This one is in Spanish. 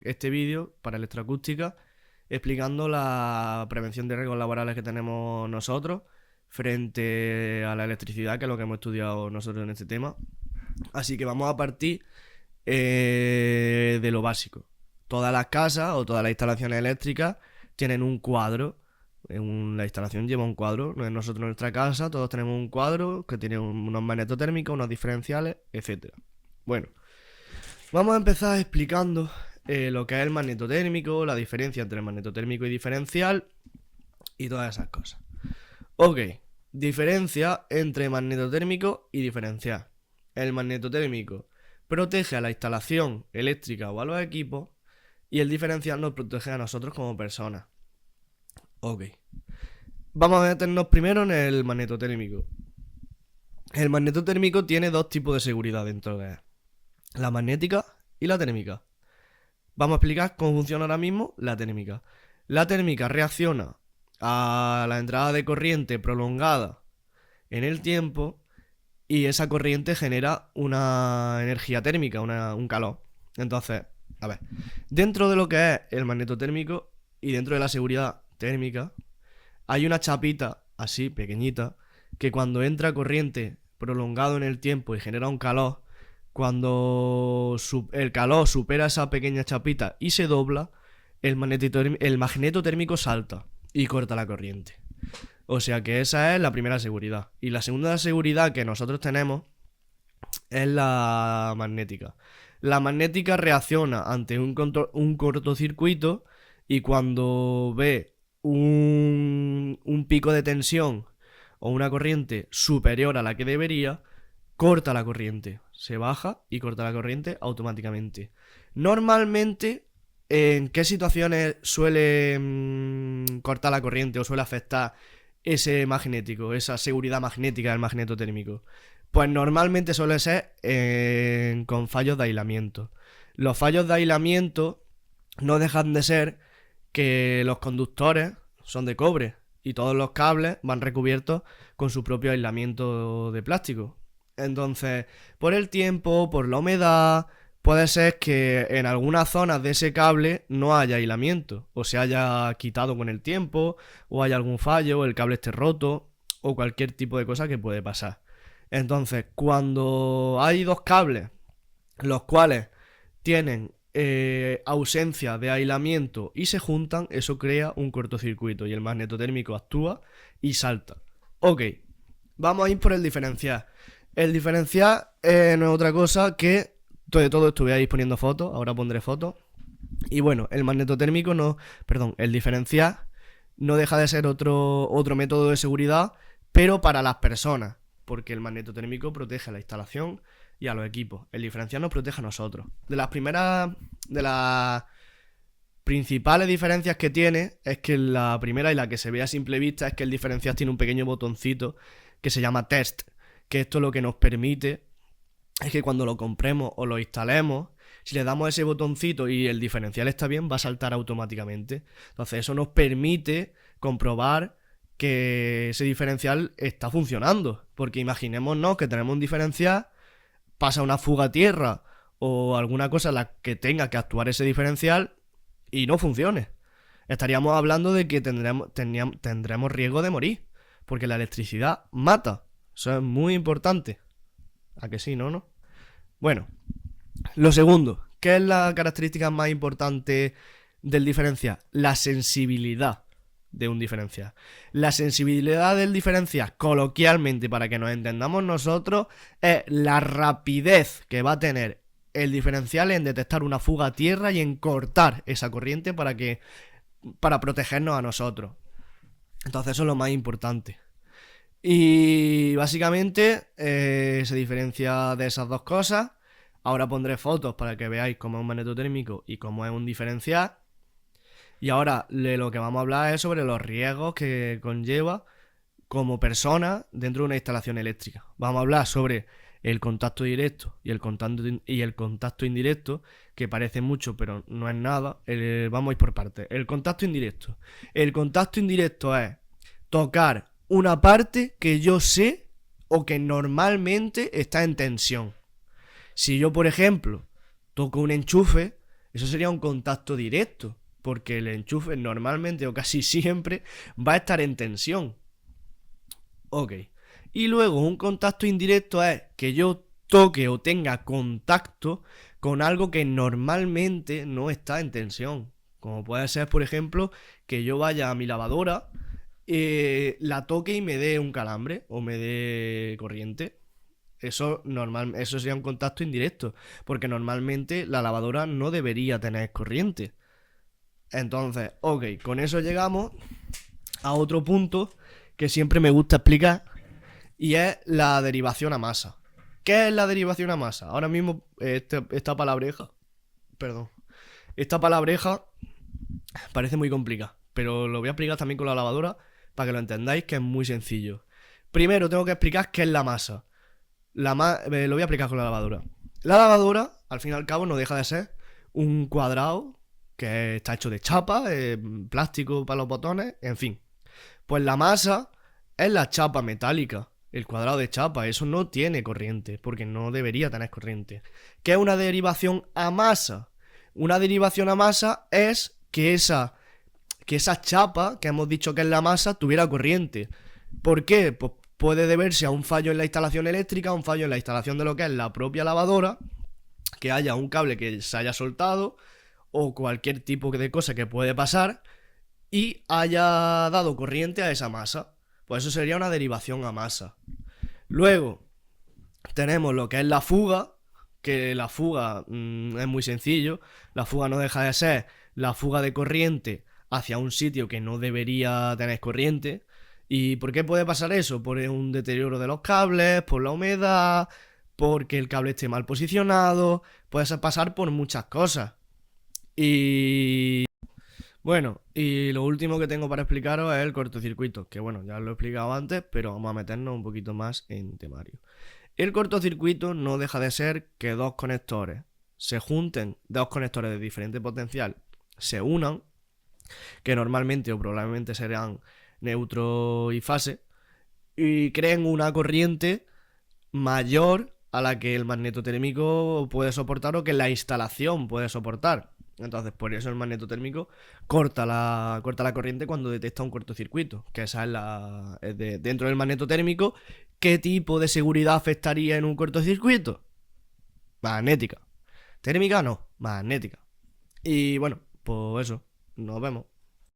este vídeo para electroacústica explicando la prevención de riesgos laborales que tenemos nosotros frente a la electricidad, que es lo que hemos estudiado nosotros en este tema. Así que vamos a partir de lo básico. Todas las casas o todas las instalaciones eléctricas tienen un cuadro. La instalación lleva un cuadro. Nosotros en nuestra casa todos tenemos un cuadro que tiene unos magnetotérmicos, unos diferenciales, etc. Bueno, vamos a empezar explicando lo que es el magnetotérmico, la diferencia entre el magnetotérmico y diferencial y todas esas cosas. Ok, diferencia entre magnetotérmico y diferencial. El magnetotérmico protege a la instalación eléctrica o a los equipos y el diferencial nos protege a nosotros como personas. Ok, vamos a meternos primero en el magnetotérmico. El magnetotérmico tiene dos tipos de seguridad dentro de él: la magnética y la térmica. Vamos a explicar cómo funciona ahora mismo la térmica. La térmica reacciona a la entrada de corriente prolongada en el tiempo y esa corriente genera una energía térmica, un calor. Entonces, a ver, dentro de lo que es el magnetotérmico y dentro de la seguridad térmica, hay una chapita así, pequeñita, que cuando entra corriente prolongado en el tiempo y genera un calor, cuando el calor supera esa pequeña chapita y se dobla, el magnetotérmico salta y corta la corriente. O sea que esa es la primera seguridad. Y la segunda seguridad que nosotros tenemos es la magnética. La magnética reacciona ante un cortocircuito y cuando ve un pico de tensión o una corriente superior a la que debería, corta la corriente. Se baja y corta la corriente automáticamente. Normalmente, ¿en qué situaciones suele cortar la corriente o suele afectar ese magnético, esa seguridad magnética del magnetotérmico? Pues normalmente suele ser con fallos de aislamiento. Los fallos de aislamiento no dejan de ser que los conductores son de cobre y todos los cables van recubiertos con su propio aislamiento de plástico. Entonces, por el tiempo, por la humedad, puede ser que en algunas zonas de ese cable no haya aislamiento, o se haya quitado con el tiempo, o haya algún fallo, o el cable esté roto, o cualquier tipo de cosa que puede pasar. Entonces, cuando hay dos cables, los cuales tienen ausencia de aislamiento y se juntan, eso crea un cortocircuito y el magnetotérmico actúa y salta. Ok, vamos a ir por el diferencial. El diferencial no es otra cosa que de todo esto veáis poniendo fotos, ahora pondré fotos. Y bueno, el magnetotérmico el diferencial no deja de ser otro método de seguridad, pero para las personas, porque el magnetotérmico protege a la instalación y a los equipos. El diferencial nos protege a nosotros. De las principales diferencias que tiene es que la primera y la que se ve a simple vista es que el diferencial tiene un pequeño botoncito que se llama test, que esto lo que nos permite es que cuando lo compremos o lo instalemos, si le damos ese botoncito y el diferencial está bien, va a saltar automáticamente. Entonces eso nos permite comprobar que ese diferencial está funcionando. Porque imaginémonos que tenemos un diferencial, pasa una fuga a tierra o alguna cosa en la que tenga que actuar ese diferencial y no funcione. Estaríamos hablando de que tendremos riesgo de morir, porque la electricidad mata. Eso es muy importante. ¿A que sí, no? Bueno, lo segundo, ¿qué es la característica más importante del diferencial? La sensibilidad de un diferencial. La sensibilidad del diferencial, coloquialmente, para que nos entendamos nosotros, es la rapidez que va a tener el diferencial en detectar una fuga a tierra y en cortar esa corriente para protegernos a nosotros. Entonces eso es lo más importante. Y básicamente se diferencia de esas dos cosas. Ahora pondré fotos para que veáis cómo es un magnetotérmico y cómo es un diferencial. Y ahora lo que vamos a hablar es sobre los riesgos que conlleva como persona dentro de una instalación eléctrica. Vamos a hablar sobre el contacto directo y el contacto indirecto, que parece mucho pero no es nada. Vamos a ir por partes. El contacto indirecto. El contacto indirecto es tocar una parte que yo sé o que normalmente está en tensión. Si yo, por ejemplo, toco un enchufe, Eso sería un contacto directo, porque el enchufe normalmente o casi siempre va a estar en tensión. Ok. Y luego un contacto indirecto es que yo toque o tenga contacto con algo que normalmente no está en tensión. Como puede ser, por ejemplo, que yo vaya a mi lavadora, la toque y me dé un calambre o me dé corriente. Eso sería un contacto indirecto, porque normalmente la lavadora no debería tener corriente. Entonces, ok, con eso llegamos a otro punto que siempre me gusta explicar, y es la derivación a masa. ¿Qué es la derivación a masa? Ahora mismo esta palabreja, perdón, esta palabreja parece muy complicada, pero lo voy a explicar también con la lavadora para que lo entendáis, que es muy sencillo. Primero tengo que explicar qué es la masa. Lo voy a explicar con la lavadora. La lavadora, al fin y al cabo, no deja de ser un cuadrado que está hecho de chapa, plástico para los botones, en fin. Pues la masa es la chapa metálica, el cuadrado de chapa. Eso no tiene corriente, porque no debería tener corriente. ¿Qué es una derivación a masa? Una derivación a masa es que esa chapa, que hemos dicho que es la masa, tuviera corriente. ¿Por qué? Pues puede deberse a un fallo en la instalación eléctrica, a un fallo en la instalación de lo que es la propia lavadora, que haya un cable que se haya soltado, o cualquier tipo de cosa que puede pasar, y haya dado corriente a esa masa. Pues eso sería una derivación a masa. Luego tenemos lo que es la fuga, que la fuga es muy sencillo. La fuga no deja de ser la fuga de corriente hacia un sitio que no debería tener corriente. ¿Y por qué puede pasar eso? Por un deterioro de los cables, por la humedad, porque el cable esté mal posicionado, puede pasar por muchas cosas. Y bueno, y lo último que tengo para explicaros es el cortocircuito, que bueno, ya lo he explicado antes, pero vamos a meternos un poquito más en temario. El cortocircuito no deja de ser que dos conectores se junten, dos conectores de diferente potencial se unan, que normalmente o probablemente serán neutro y fase, y creen una corriente mayor a la que el magnetotérmico puede soportar o que la instalación puede soportar. Entonces, por eso el magnetotérmico corta la corriente cuando detecta un cortocircuito, que esa dentro del magnetotérmico. ¿Qué tipo de seguridad afectaría en un cortocircuito? Magnética. Térmica no, magnética. Y bueno, pues eso, nos vemos.